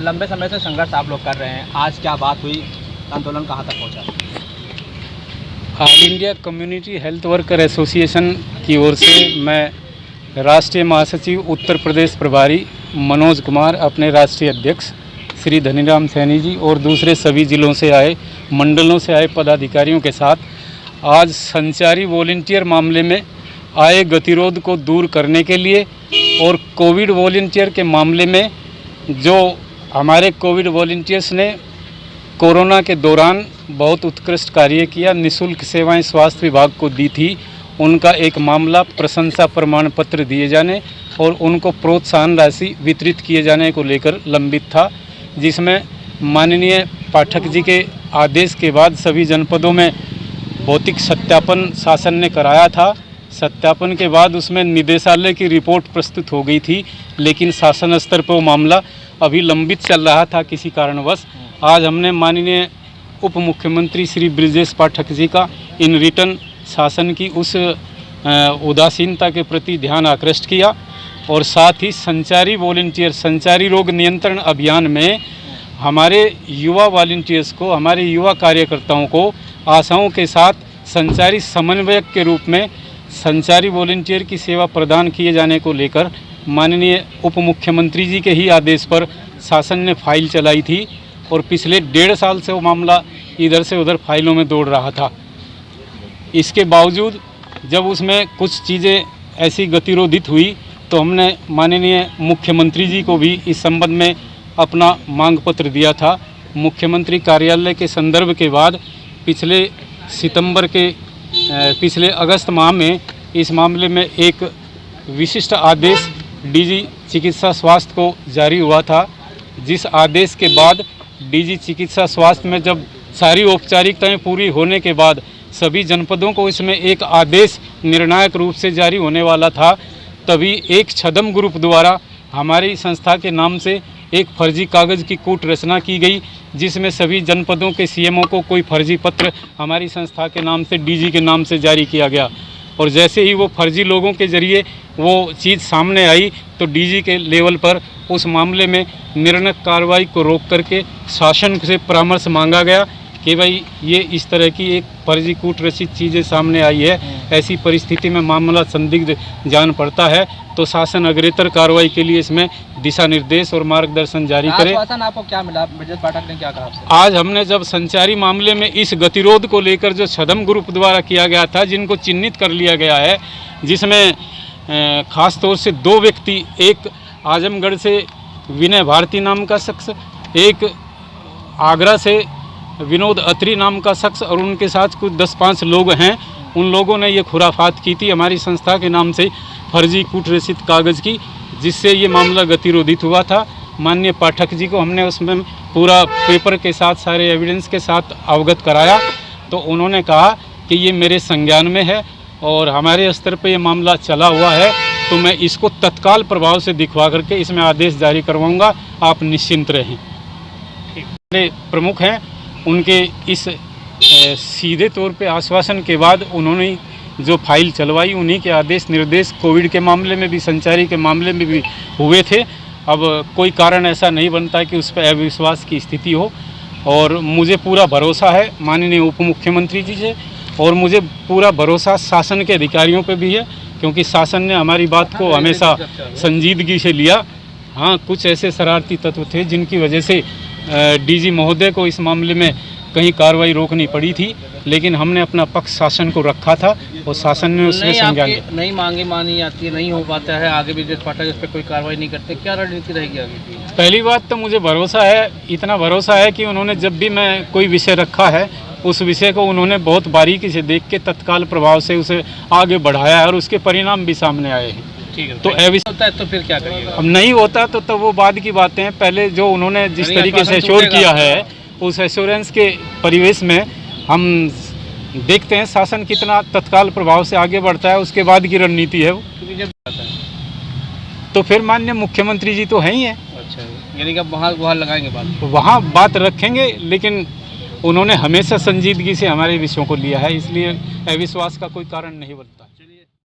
लंबे समय से संघर्ष आप लोग कर रहे हैं, आज क्या बात हुई, आंदोलन कहाँ तक पहुँचा? All India community health worker association की ओर से मैं राष्ट्रीय महासचिव उत्तर प्रदेश प्रभारी मनोज कुमार, अपने राष्ट्रीय अध्यक्ष श्री धनीराम सैनी जी और दूसरे सभी जिलों से आए, मंडलों से आए पदाधिकारियों के साथ आज संचारी वॉलंटियर मामले में आए गतिरोध को दूर करने के लिए और कोविड वॉलंटियर के मामले में जो हमारे कोविड वॉलंटियर्स ने कोरोना के दौरान बहुत उत्कृष्ट कार्य किया, निःशुल्क सेवाएं स्वास्थ्य विभाग को दी थी, उनका एक मामला प्रशंसा प्रमाण पत्र दिए जाने और उनको प्रोत्साहन राशि वितरित किए जाने को लेकर लंबित था, जिसमें माननीय पाठक जी के आदेश के बाद सभी जनपदों में भौतिक सत्यापन शासन ने कराया था। सत्यापन के बाद उसमें निदेशालय की रिपोर्ट प्रस्तुत हो गई थी, लेकिन शासन स्तर पर वो मामला अभी लंबित चल रहा था किसी कारणवश। आज हमने माननीय उप मुख्यमंत्री श्री ब्रिजेश पाठक जी का इन रिटर्न शासन की उस उदासीनता के प्रति ध्यान आकृष्ट किया और साथ ही संचारी वॉलंटियर संचारी रोग नियंत्रण अभियान में हमारे युवा वॉलंटियर्स को, हमारे युवा कार्यकर्ताओं को आशाओं के साथ संचारी समन्वयक के रूप में संचारी वॉलंटियर की सेवा प्रदान किए जाने को लेकर माननीय उप मुख्यमंत्री जी के ही आदेश पर शासन ने फाइल चलाई थी और पिछले 1.5 साल से वो मामला इधर से उधर फाइलों में दौड़ रहा था। इसके बावजूद जब उसमें कुछ चीज़ें ऐसी गतिरोधित हुई तो हमने माननीय मुख्यमंत्री जी को भी इस संबंध में अपना मांग पत्र दिया था। मुख्यमंत्री कार्यालय के संदर्भ के बाद पिछले अगस्त माह में इस मामले में एक विशिष्ट आदेश डीजी चिकित्सा स्वास्थ्य को जारी हुआ था, जिस आदेश के बाद डीजी चिकित्सा स्वास्थ्य में जब सारी औपचारिकताएं पूरी होने के बाद सभी जनपदों को इसमें एक आदेश निर्णायक रूप से जारी होने वाला था, तभी एक छदम ग्रुप द्वारा हमारी संस्था के नाम से एक फर्जी कागज़ की कूट रचना की गई, जिसमें सभी जनपदों के सीएमओ को कोई फर्जी पत्र हमारी संस्था के नाम से डीजी के नाम से जारी किया गया। और जैसे ही वो फर्जी लोगों के ज़रिए वो चीज़ सामने आई तो डीजी के लेवल पर उस मामले में निर्णय कार्रवाई को रोक करके शासन से परामर्श मांगा गया कि भाई ये इस तरह की एक फर्जी कूट रचित चीज़ें सामने आई है, ऐसी परिस्थिति में मामला संदिग्ध जान पड़ता है तो शासन अग्रेतर कार्रवाई के लिए इसमें दिशा निर्देश और मार्गदर्शन जारी करे। आपको क्या मिला? ब्रिजेश पाठक ने क्या कहा आपसे? आज हमने जब संचारी मामले में इस गतिरोध को लेकर जो छदम ग्रुप द्वारा किया गया था, जिनको चिन्हित कर लिया गया है, जिसमें खास तौर से 2 व्यक्ति, एक आजमगढ़ से विनय भारती नाम का शख्स, एक आगरा से विनोद अत्री नाम का शख्स और उनके साथ कुछ 10-5 लोग हैं, उन लोगों ने ये खुराफात की थी हमारी संस्था के नाम से फर्जी कूट रचित कागज़ की, जिससे ये मामला गतिरोधित हुआ था। माननीय पाठक जी को हमने उसमें पूरा पेपर के साथ सारे एविडेंस के साथ अवगत कराया तो उन्होंने कहा कि ये मेरे संज्ञान में है और हमारे स्तर पे ये मामला चला हुआ है, तो मैं इसको तत्काल प्रभाव से दिखवा करके इसमें आदेश जारी करवाऊँगा, आप निश्चिंत रहें। मेरे प्रमुख हैं, उनके इस सीधे तौर पे आश्वासन के बाद उन्होंने जो फाइल चलवाई, उन्हीं के आदेश निर्देश कोविड के मामले में भी, संचारी के मामले में भी हुए थे। अब कोई कारण ऐसा नहीं बनता कि उस पर अविश्वास की स्थिति हो और मुझे पूरा भरोसा है माननीय उप मुख्यमंत्री जी से और मुझे पूरा भरोसा शासन के अधिकारियों पे भी है, क्योंकि शासन ने हमारी बात को हमेशा संजीदगी से लिया। हाँ, कुछ ऐसे शरारती तत्व थे जिनकी वजह से डीजी महोदय को इस मामले में कहीं कार्रवाई रोकनी पड़ी थी, लेकिन हमने अपना पक्ष शासन को रखा था और शासन ने उसमें संज्ञान लिया। नई मांगे मानी जाती है, नहीं हो पाता है, आगे भी ब्रिजेश पाठक इस पर कोई कार्रवाई नहीं करते, क्या रणनीति रहेगी आगे की? पहली बात तो मुझे भरोसा है, इतना भरोसा है कि उन्होंने जब भी मैं कोई विषय रखा है उस विषय को उन्होंने बहुत बारीकी से देख के तत्काल प्रभाव से उसे आगे बढ़ाया है और उसके परिणाम भी सामने आए हैं। ठीक है, तो होता है तो फिर क्या करिएगा? अब नहीं होता तो वो बाद की बातें हैं। पहले जो उन्होंने जिस तरीके से एश्योर किया है, उस एश्योरेंस के परिवेश में हम देखते हैं शासन कितना तत्काल प्रभाव से आगे बढ़ता है, उसके बाद की रणनीति है वो। तो फिर माननीय मुख्यमंत्री जी तो हैं ही हैं। अच्छा, यानी कि अब वहाँ लगाएंगे बात? वहाँ बात रखेंगे, लेकिन उन्होंने हमेशा संजीदगी से हमारे विषयों को लिया है, इसलिए अविश्वास का कोई कारण नहीं बनता।